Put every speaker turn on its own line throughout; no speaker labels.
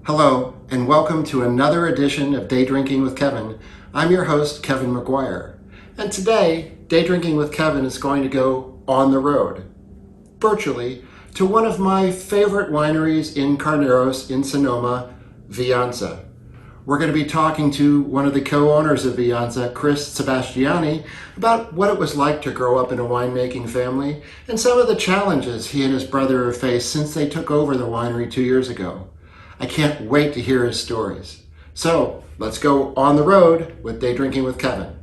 Hello, and welcome to another edition of Day Drinking with Kevin. I'm your host, Kevin McGuire. And today, Day Drinking with Kevin is going to go on the road, virtually, to one of my favorite wineries in Carneros in Sonoma, Viansa. We're going to be talking to one of the co-owners of Viansa, Chris Sebastiani, about what it was like to grow up in a winemaking family and some of the challenges he and his brother have faced since they took over the winery 2 years ago. I can't wait to hear his stories. So let's go on the road with Day Drinking with Kevin.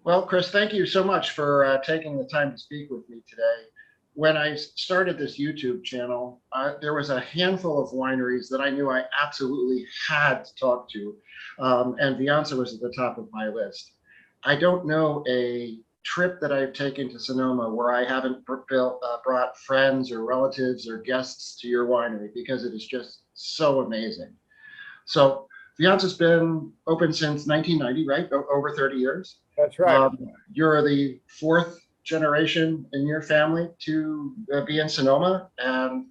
Well, Chris, thank you so much for taking the time to speak with me today. When I started this YouTube channel, there was a handful of wineries that I knew I absolutely had to talk to, and Viansa was at the top of my list. I don't know a trip that I've taken to Sonoma where I haven't brought friends or relatives or guests to your winery because it is just so amazing. So Viansa's been open since 1990, right? Over 30 years.
That's right.
You're the fourth generation in your family to be in Sonoma, and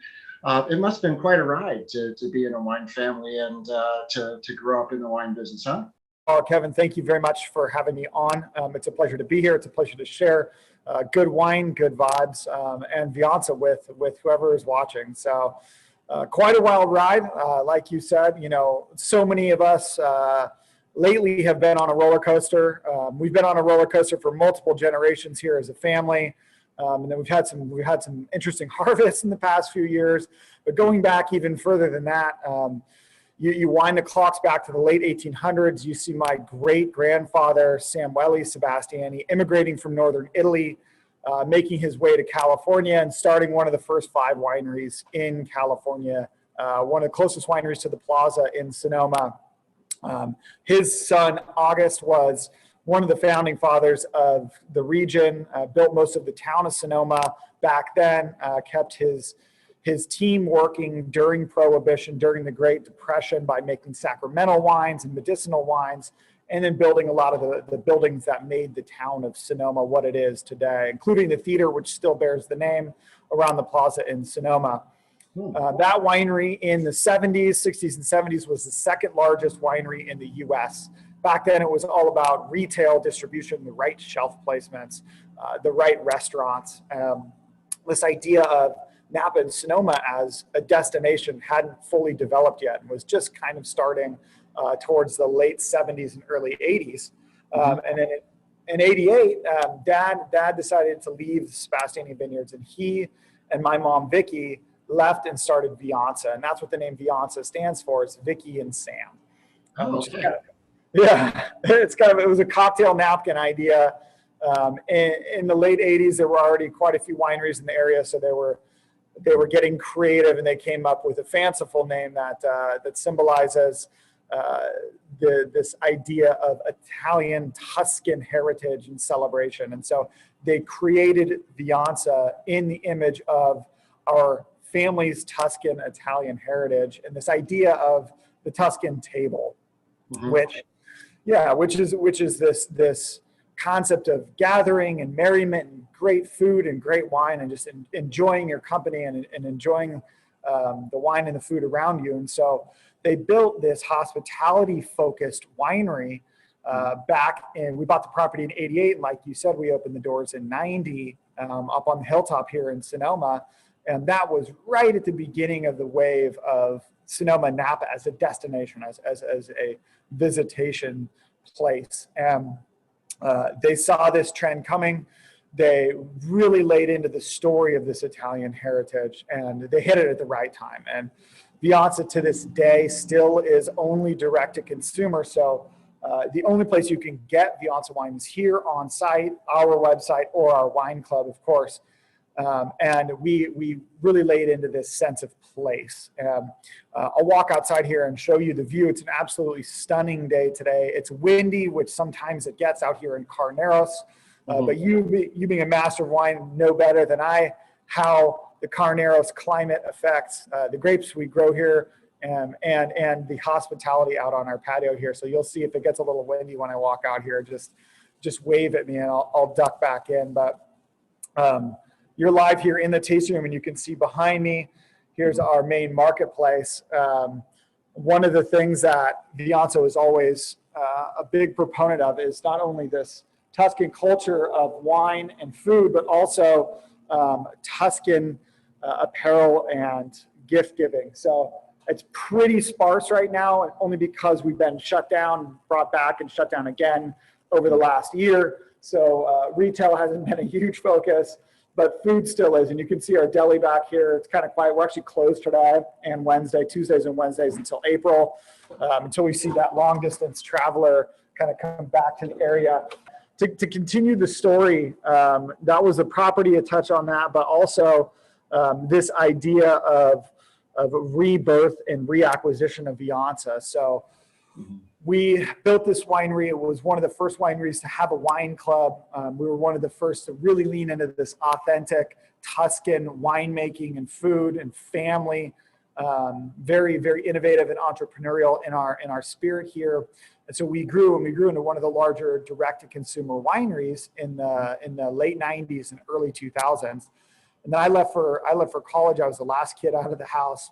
it must have been quite a ride to be in a wine family and to grow up in the wine business, huh?
Oh, Kevin, thank you very much for having me on. It's a pleasure to be here. It's a pleasure to share good wine, good vibes, and Viansa with whoever is watching. So quite a wild ride. Like you said, so many of us lately have been on a roller coaster. We've been on a roller coaster for multiple generations here as a family. And then we've had some interesting harvests in the past few years, but going back even further than that, you wind the clocks back to the late 1800s. You see my great-grandfather, Sommelier Sebastiani, immigrating from northern Italy, making his way to California and starting one of the first 5 wineries in California, one of the closest wineries to the plaza in Sonoma. His son, August, was one of the founding fathers of the region, built most of the town of Sonoma back then, kept his team working during Prohibition, during the Great Depression, by making sacramental wines and medicinal wines, and then building a lot of the buildings that made the town of Sonoma what it is today, including the theater, which still bears the name, around the plaza in Sonoma. That winery in the 70s, 60s, and 70s was the second largest winery in the US. Back then, it was all about retail distribution, the right shelf placements, the right restaurants. This idea of Napa and Sonoma as a destination hadn't fully developed yet and was just kind of starting towards the late 70s and early 80s. And then in 88, Dad decided to leave the Sebastiani Vineyards, and he and my mom, Vicky, left and started Viansa. And that's what the name Viansa stands for, is Vicky and Sam.
Oh, okay.
Yeah, it was a cocktail napkin idea. In the late 80s, there were already quite a few wineries in the area, so they were getting creative, and they came up with a fanciful name that symbolizes this idea of Italian Tuscan heritage and celebration. And so they created Viansa in the image of our family's Tuscan Italian heritage and this idea of the Tuscan table, which is this concept of gathering and merriment and great food and great wine and just enjoying your company and enjoying the wine and the food around you. And so they built this hospitality-focused winery back in, we bought the property in 88, and like you said, we opened the doors in 90 up on the hilltop here in Sonoma. And that was right at the beginning of the wave of Sonoma Napa as a destination, as a visitation place. And they saw this trend coming. They really laid into the story of this Italian heritage, and they hit it at the right time. And Viansa to this day still is only direct to consumer. So the only place you can get Viansa wine is here on site, our website, or our wine club, of course. And we really laid into this sense of place. I'll walk outside here and show you the view. It's an absolutely stunning day today. It's windy, which sometimes it gets out here in Carneros. But you being a master of wine know better than I how the Carneros climate affects the grapes we grow here and the hospitality out on our patio here. So you'll see if it gets a little windy when I walk out here, just wave at me and I'll duck back in. But you're live here in the tasting room, and you can see behind me here's our main marketplace. One of the things that Viansa is always a big proponent of is not only this Tuscan culture of wine and food, but also Tuscan apparel and gift giving. So it's pretty sparse right now, only because we've been shut down, brought back, and shut down again over the last year. So retail hasn't been a huge focus, but food still is. And you can see our deli back here. It's kind of quiet. We're actually closed today and Wednesday, Tuesdays and Wednesdays until April, until we see that long distance traveler kind of come back to the area. To continue the story, that was the property, a touch on that, but also this idea of rebirth and reacquisition of Viansa. So we built this winery. It was one of the first wineries to have a wine club. We were one of the first to really lean into this authentic Tuscan winemaking and food and family. Very, very innovative and entrepreneurial in our spirit here. And so we grew into one of the larger direct-to-consumer wineries in the late 90s and early 2000s. And then I left for college. I was the last kid out of the house.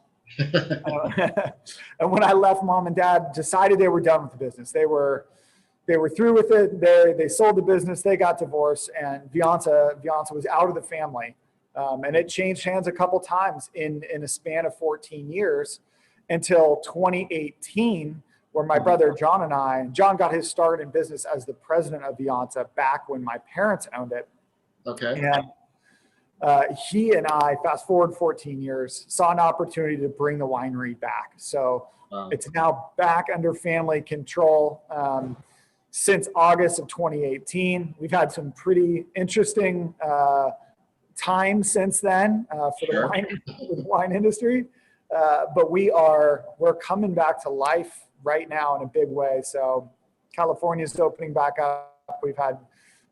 And when I left, mom and dad decided they were done with the business. They were through with it. They sold the business. They got divorced, and Viansa was out of the family. And it changed hands a couple times in a span of 14 years until 2018, where my brother John got his start in business as the president of Viansa back when my parents owned it.
Okay.
And he and I, fast forward 14 years, saw an opportunity to bring the winery back. So it's now back under family control since August of 2018. We've had some pretty interesting time since then for the wine industry, but we're coming back to life right now in a big way. So California's opening back up. We've had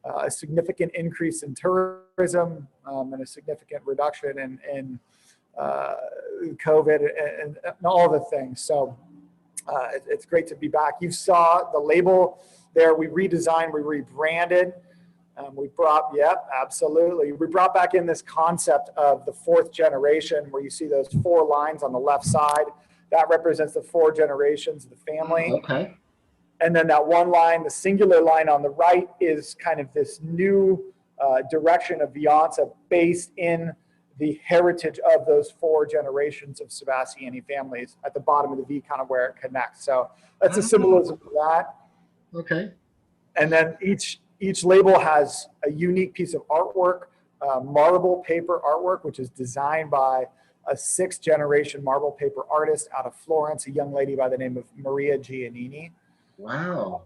a significant increase in tourism and a significant reduction in COVID and all the things. So it's great to be back. You saw the label there. We redesigned, we rebranded. Absolutely. We brought back in this concept of the fourth generation, where you see those 4 lines on the left side. That represents the 4 generations of the family.
Okay.
And then that one line, the singular line on the right, is kind of this new direction of Viansa based in the heritage of those 4 generations of Sebastiani families at the bottom of the V, kind of where it connects. So that's a symbolism for that.
Okay.
And then each label has a unique piece of artwork, marble paper artwork, which is designed by a 6th generation marble paper artist out of Florence, a young lady by the name of Maria Giannini.
Wow.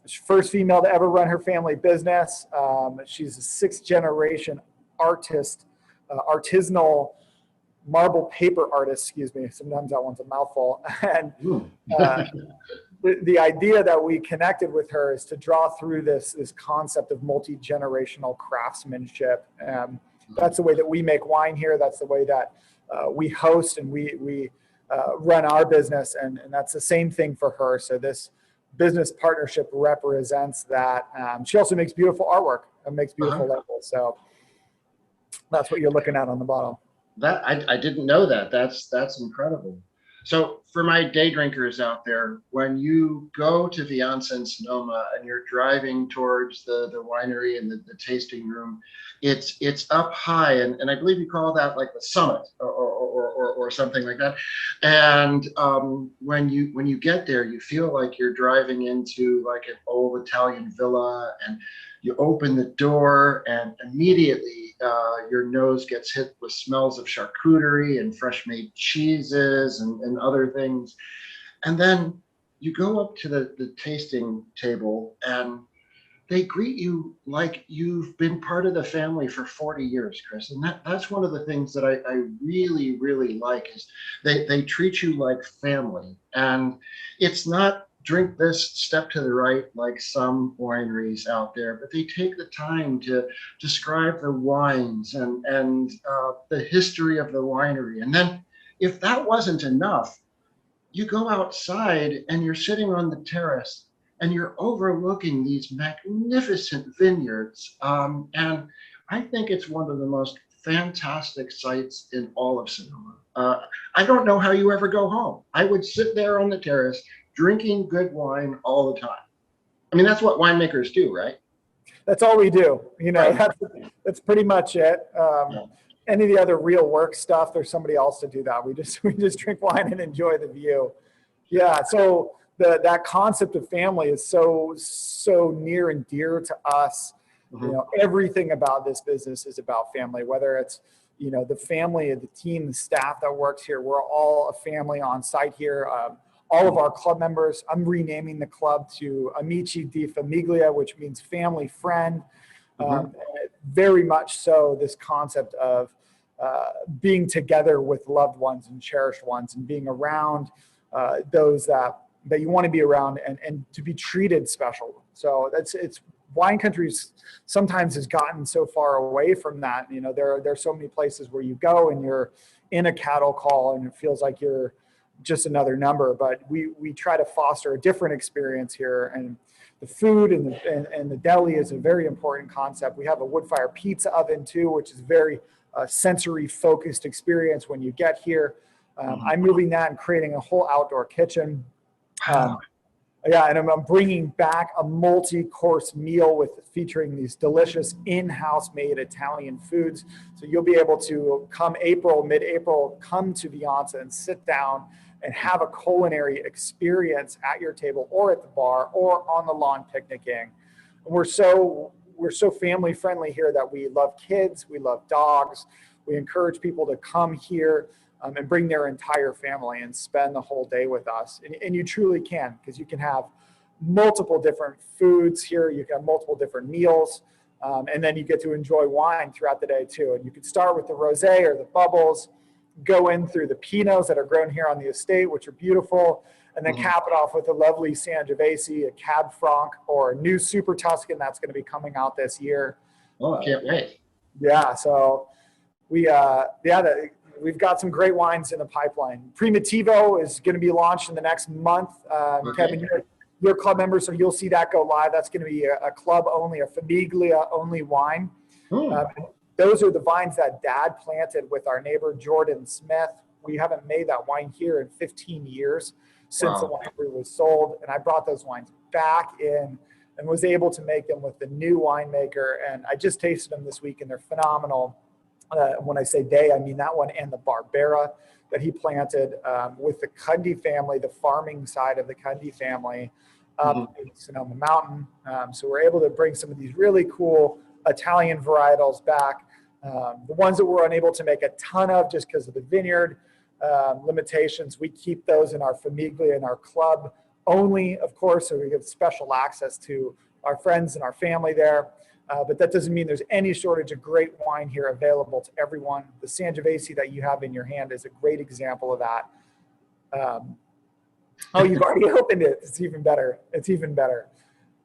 She's the first female to ever run her family business. She's a 6th generation artist, artisanal marble paper artist, excuse me. Sometimes that one's a mouthful. And the idea that we connected with her is to draw through this concept of multi-generational craftsmanship. That's the way that we make wine here. That's the way that we host and we run our business. And that's the same thing for her. So this business partnership represents that. She also makes beautiful artwork and makes beautiful labels. So that's what you're looking at on the bottom.
That I didn't know that. That's incredible. So for my day drinkers out there, when you go to Viansa in Sonoma and you're driving towards the winery and the tasting room, it's up high, and I believe you call that like the summit or something like that. And when you get there, you feel like you're driving into like an old Italian villa, and you open the door and immediately your nose gets hit with smells of charcuterie and fresh made cheeses and other things. And then you go up to the tasting table and they greet you like you've been part of the family for 40 years, Chris. And that's one of the things that I really, really like is they treat you like family. And it's not drink this, step to the right, like some wineries out there, but they take the time to describe the wines and the history of the winery. And then if that wasn't enough, you go outside and you're sitting on the terrace and you're overlooking these magnificent vineyards. And I think it's one of the most fantastic sites in all of Sonoma. I don't know how you ever go home. I would sit there on the terrace drinking good wine all the time. I mean, that's what winemakers do, right?
That's all we do.
Right.
That's pretty much it.
Yeah.
Any of the other real work stuff, there's somebody else to do that. We just drink wine and enjoy the view. Yeah. So that concept of family is so near and dear to us.
Mm-hmm.
Everything about this business is about family, whether it's, the family, the team, the staff that works here. We're all a family on site here. All of our club members, I'm renaming the club to Amici di Famiglia, which means family friend.
Mm-hmm.
Very much so, this concept of being together with loved ones and cherished ones, and being around those that you want to be around, and to be treated special. So it's wine countries sometimes has gotten so far away from that. There are so many places where you go and you're in a cattle call and it feels like you're just another number, but we try to foster a different experience here. And the food and the deli is a very important concept. We have a wood fire pizza oven too, which is very sensory focused experience when you get here. I'm moving that and creating a whole outdoor kitchen. Yeah, and I'm bringing back a multi-course meal featuring these delicious in-house made Italian foods. So you'll be able to mid-April, come to Viansa and sit down and have a culinary experience at your table or at the bar or on the lawn picnicking. We're so family friendly here that we love kids, we love dogs. We encourage people to come here and bring their entire family and spend the whole day with us. And you truly can, because you can have multiple different foods here. You can have multiple different meals. And then you get to enjoy wine throughout the day too. And you can start with the rosé or the bubbles, go in through the Pinots that are grown here on the estate, which are beautiful, and then cap it off with a lovely Sangiovese, a Cab Franc, or a new Super Tuscan that's going to be coming out this year.
Oh, I can't wait.
Yeah, so we've got some great wines in the pipeline. Primitivo is going to be launched in the next month.
Okay.
Kevin, you're a club member, so you'll see that go live. That's going to be a club only, a Famiglia only wine. Those are the vines that Dad planted with our neighbor Jordan Smith. We haven't made that wine here in 15 years since the winery was sold, and I brought those wines back in and was able to make them with the new winemaker. And I just tasted them this week, and they're phenomenal. When I say they, I mean that one and the Barbera that he planted with the Cundy family, the farming side of the Cundy family up in Sonoma Mountain. So we're able to bring some of these really cool Italian varietals back. The ones that we're unable to make a ton of just because of the vineyard limitations, we keep those in our Famiglia and our club only, of course, so we have special access to our friends and our family there. But that doesn't mean there's any shortage of great wine here available to everyone. The Sangiovese that you have in your hand is a great example of that. Oh, you've already opened it. It's even better.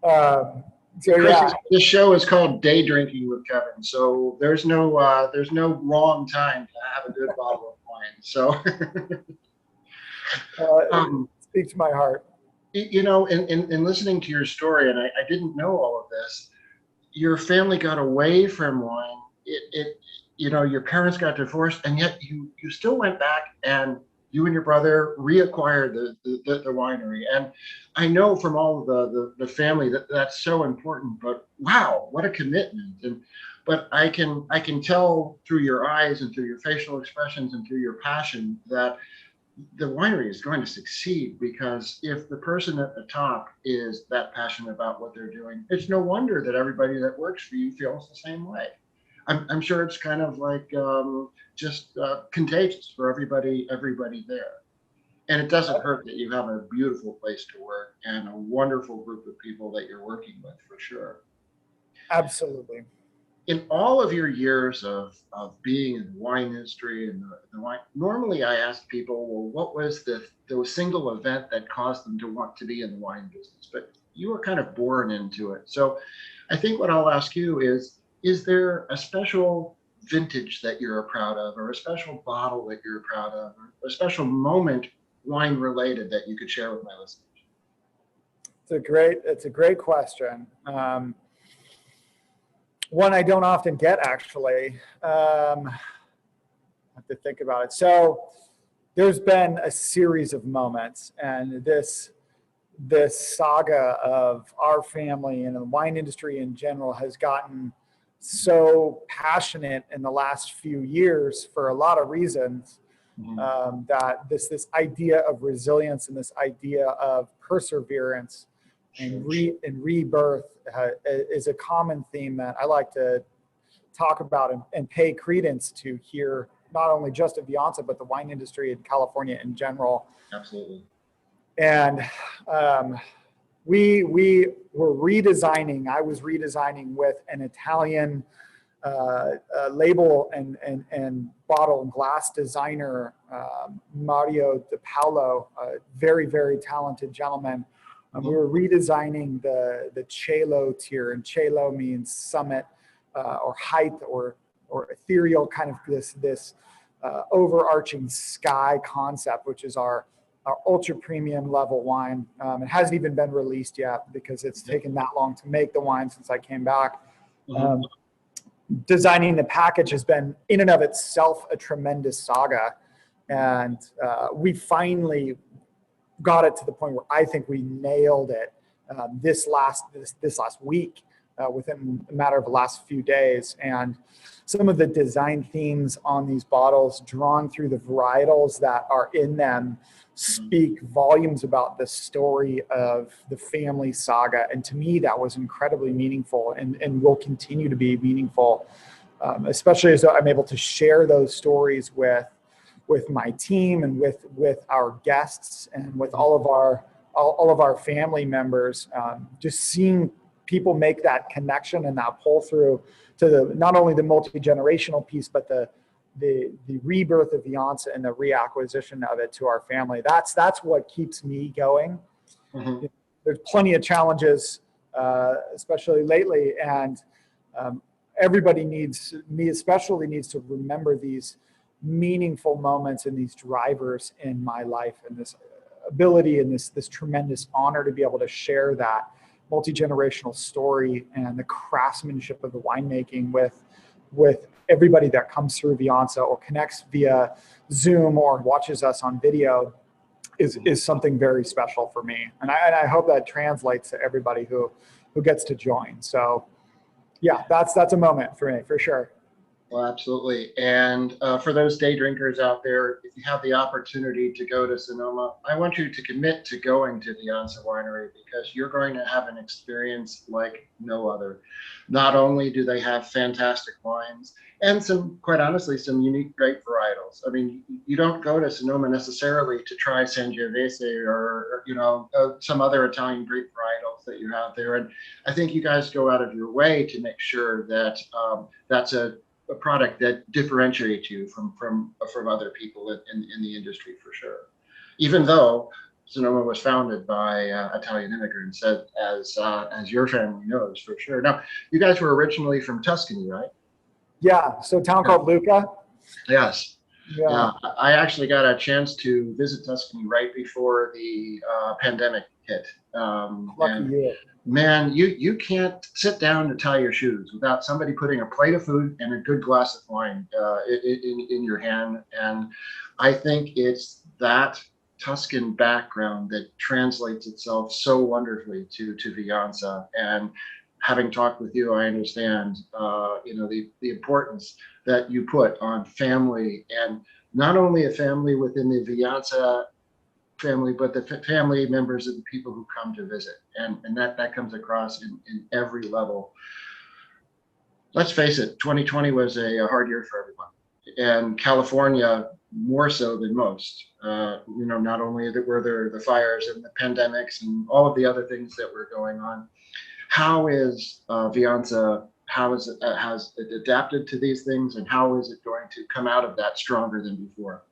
So
Chris,
yeah,
this show is called Day Drinking with Kevin, so there's no wrong time to have a good bottle of wine. So,
speaks to my heart.
In listening to your story, and I didn't know all of this. Your family got away from wine. Your parents got divorced, and yet you still went back and you and your brother reacquired the winery. And I know from all of the family that's so important, but wow, what a commitment. But I can tell through your eyes and through your facial expressions and through your passion that the winery is going to succeed, because if the person at the top is that passionate about what they're doing, it's no wonder that everybody that works for you feels the same way. I'm sure it's kind of like just contagious for everybody there. And it doesn't hurt that you have a beautiful place to work and a wonderful group of people that you're working with, for sure.
Absolutely.
In all of your years of being in the wine industry and the wine, normally I ask people, well, what was the single event that caused them to want to be in the wine business? But you were kind of born into it. So I think what I'll ask you is there a special vintage that you're proud of, or a special bottle that you're proud of, or a special moment wine related that you could share with my listeners?
It's a great question. One I don't often get, actually. I have to think about it. So there's been a series of moments, and this saga of our family and the wine industry in general has gotten so passionate in the last few years for a lot of reasons. That this idea of resilience and this idea of perseverance and rebirth is a common theme that I like to talk about and pay credence to here, not only just at Viansa, but the wine industry in California in general.
Absolutely.
And we were redesigning. I was redesigning with an Italian label and bottle and glass designer, Mario De Paolo, a very, very talented gentleman. We were redesigning the Cielo tier, and Cielo means summit or height or ethereal, kind of this overarching sky concept, which is our ultra premium level wine. It hasn't even been released yet because it's taken that long to make the wine since I came back. Designing the package has been in and of itself a tremendous saga. And we finally got it to the point where I think we nailed it this last week, within a matter of the last few days. And some of the design themes on these bottles, drawn through the varietals that are in them, speak volumes about the story of the family saga. And to me, that was incredibly meaningful and will continue to be meaningful, especially as I'm able to share those stories with my team and with our guests and with all of our family members. Just seeing people make that connection and that pull through to not only the multi-generational piece, but the rebirth of Viansa and the reacquisition of it to our family. That's what keeps me going. There's plenty of challenges, especially lately, and everybody me especially needs to remember these meaningful moments and these drivers in my life, and this ability and this tremendous honor to be able to share that multi-generational story and the craftsmanship of the winemaking with everybody that comes through Viansa or connects via Zoom or watches us on video is something very special for me. And I hope that translates to everybody who gets to join. So yeah, that's a moment for me, for sure.
Well, absolutely. And for those day drinkers out there, if you have the opportunity to go to Sonoma, I want you to commit to going to the Viansa Winery, because you're going to have an experience like no other. Not only do they have fantastic wines and quite honestly, some unique grape varietals. I mean, you don't go to Sonoma necessarily to try Sangiovese or some other Italian grape varietals that you have there. And I think you guys go out of your way to make sure that that's a product that differentiates you from other people in the industry, for sure. Even though Sonoma was founded by Italian immigrants, as your family knows, for sure. Now, you guys were originally from Tuscany, right?
Yeah, so a town called Lucca.
Yes.
Yeah.
I actually got a chance to visit Tuscany right before the pandemic hit.
Lucky you.
Man, you can't sit down to tie your shoes without somebody putting a plate of food and a good glass of wine in your hand. And I think it's that Tuscan background that translates itself so wonderfully to Viansa. And having talked with you, I understand the importance that you put on family, and not only a family within the Viansa family, but the family members of the people who come to visit, and that comes across in every level. Let's face it, 2020 was a hard year for everyone, and California more so than most. Not only were there the fires and the pandemics and all of the other things that were going on. How is Viansa? Has it adapted to these things, and how is it going to come out of that stronger than before?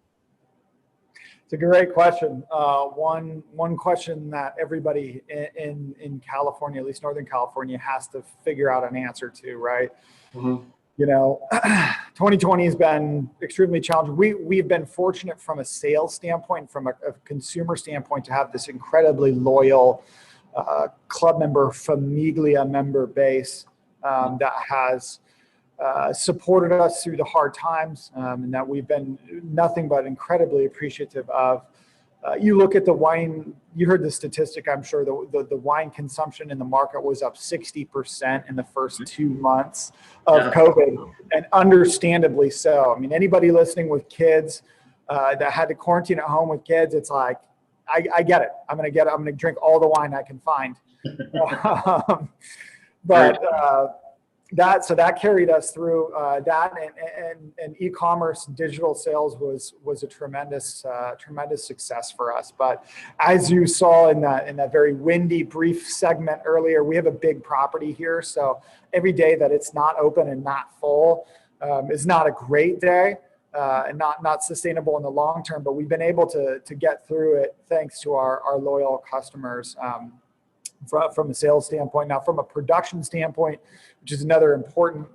It's a great question. One question that everybody in California, at least Northern California, has to figure out an answer to, right? 2020 has been extremely challenging. We've been fortunate from a sales standpoint, from a consumer standpoint, to have this incredibly loyal club member, Famiglia member base that has supported us through the hard times, and that we've been nothing but incredibly appreciative of. You look at the wine, you heard the statistic, I'm sure, the wine consumption in the market was up 60% in the first 2 months of COVID, and understandably so. I mean, anybody listening with kids that had to quarantine at home with kids, it's like, I get it. I'm going to drink all the wine I can find. That carried us through that, and e-commerce and digital sales was a tremendous success for us. But as you saw in that very windy brief segment earlier, we have a big property here, so every day that it's not open and not full is not a great day, and not sustainable in the long term. But we've been able to get through it thanks to our loyal customers. From a sales standpoint. Now, from a production standpoint, which is another important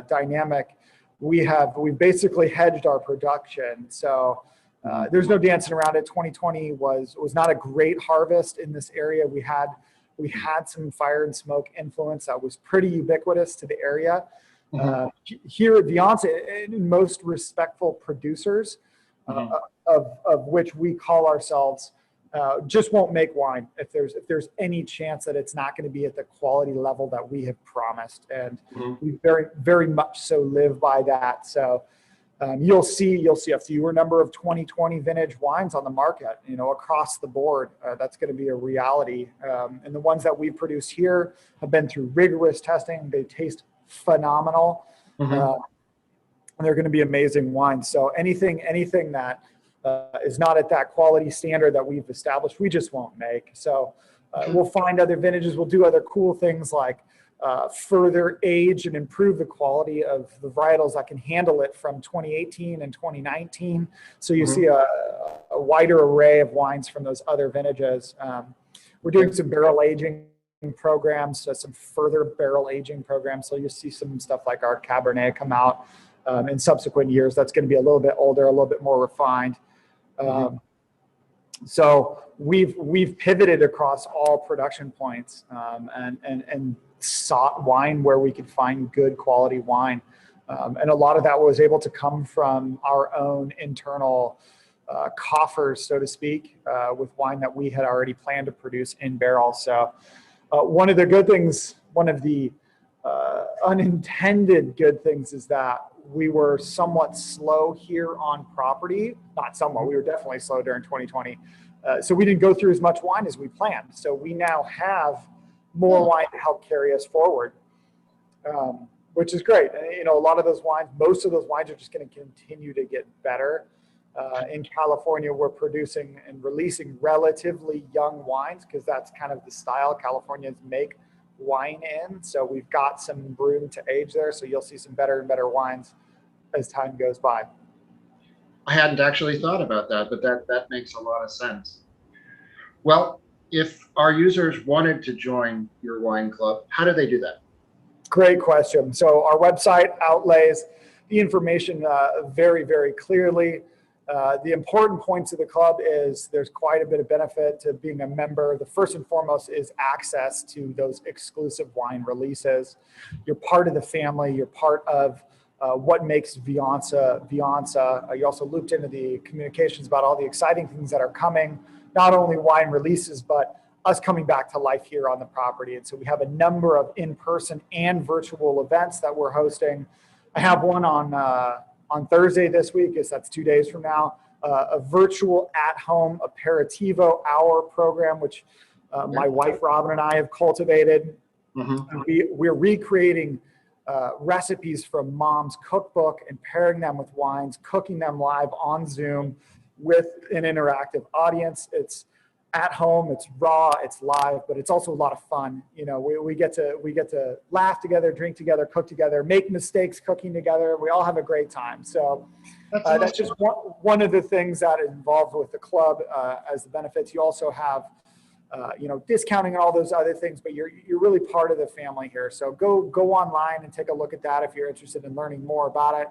dynamic, we've basically hedged our production. So there's no dancing around it. 2020 was not a great harvest in this area. We had some fire and smoke influence that was pretty ubiquitous to the area. Here at Viansa, and most respectful producers, of which we call ourselves, just won't make wine if there's any chance that it's not going to be at the quality level that we have promised, and we very, very much so live by that. So you'll see a fewer number of 2020 vintage wines on the market, across the board. That's going to be a reality, and the ones that we produce here have been through rigorous testing. They taste phenomenal, and they're going to be amazing wines. So anything that is not at that quality standard that we've established, we just won't make. So we'll find other vintages. We'll do other cool things like further age and improve the quality of the varietals that can handle it from 2018 and 2019. So you see a wider array of wines from those other vintages. We're doing some barrel aging programs, so some further barrel aging programs. So you'll see some stuff like our Cabernet come out in subsequent years. That's going to be a little bit older, a little bit more refined. So we've pivoted across all production points, and sought wine where we could find good quality wine. And a lot of that was able to come from our own internal coffers, so to speak, with wine that we had already planned to produce in barrels. So one of the good things, one of the unintended good things, is that we were somewhat slow here on property. Not somewhat, we were definitely slow during 2020. So we didn't go through as much wine as we planned. So we now have more wine to help carry us forward, which is great. And, a lot of those wines, most of those wines are just going to continue to get better. In California, we're producing and releasing relatively young wines because that's kind of the style Californians make wine in. So we've got some room to age there. So you'll see some better and better wines as time goes by.
I hadn't actually thought about that, but that makes a lot of sense. Well, if our users wanted to join your wine club, how do they do that?
Great question. So our website outlays the information very, very clearly. The important points of the club is there's quite a bit of benefit to being a member. The first and foremost is access to those exclusive wine releases. You're part of the family. You're part of what makes Viansa. You also looped into the communications about all the exciting things that are coming, not only wine releases, but us coming back to life here on the property. And so we have a number of in-person and virtual events that we're hosting. I have one on Thursday this week, that's 2 days from now, a virtual at-home aperitivo hour program, which my wife Robin and I have cultivated. We're recreating recipes from Mom's cookbook and pairing them with wines, cooking them live on Zoom with an interactive audience. It's at home, it's raw, it's live, but it's also a lot of fun. We get to laugh together, drink together, cook together, make mistakes cooking together. We all have a great time. So that's just one of the things that is involved with the club as the benefits. You also have discounting and all those other things, but you're really part of the family here. So go online and take a look at that if you're interested in learning more about it.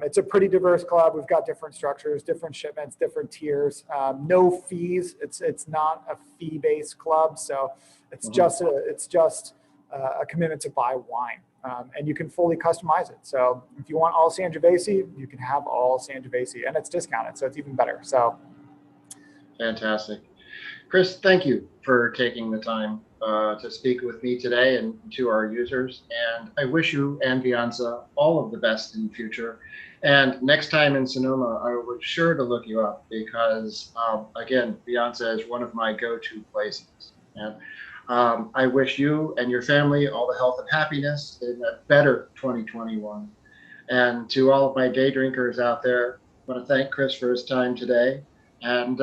It's a pretty diverse club. We've got different structures, different shipments, different tiers, no fees. It's not a fee-based club, so it's just a commitment to buy wine. and you can fully customize it. So if you want all Sangiovese, you can have all Sangiovese, and it's discounted, so it's even better. So
Fantastic. Chris, thank you for taking the time to speak with me today and to our users. And I wish you and Viansa all of the best in the future. And next time in Sonoma, I will be sure to look you up because, again, Viansa is one of my go-to places. And I wish you and your family all the health and happiness in a better 2021. And to all of my day drinkers out there, I want to thank Chris for his time today. And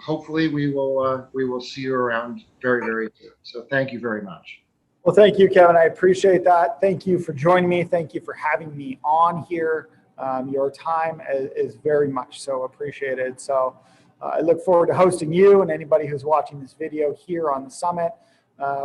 hopefully we will see you around very, very soon. So thank you very much.
well, thank you, Kevin. I appreciate that. Thank you for joining me. Thank you for having me on here. Your time is very much so appreciated. So I look forward to hosting you and anybody who's watching this video here on the summit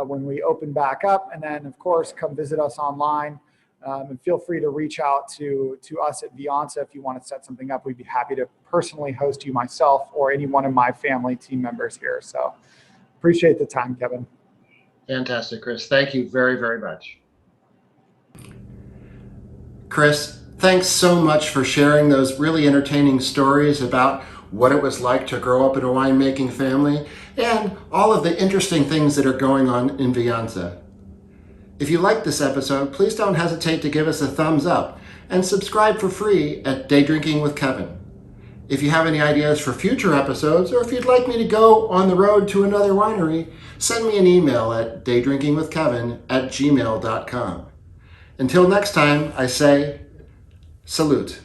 when we open back up. And then, of course, come visit us online. And feel free to reach out to us at Viansa if you want to set something up. We'd be happy to personally host you myself or any one of my family team members here. So appreciate the time, Kevin.
Fantastic, Chris. Thank you very, very much. Chris, thanks so much for sharing those really entertaining stories about what it was like to grow up in a winemaking family and all of the interesting things that are going on in Viansa. If you liked this episode, please don't hesitate to give us a thumbs up and subscribe for free at Day Drinking with Kevin. If you have any ideas for future episodes, or if you'd like me to go on the road to another winery, send me an email at daydrinkingwithkevin@gmail.com. Until next time, I say, salute.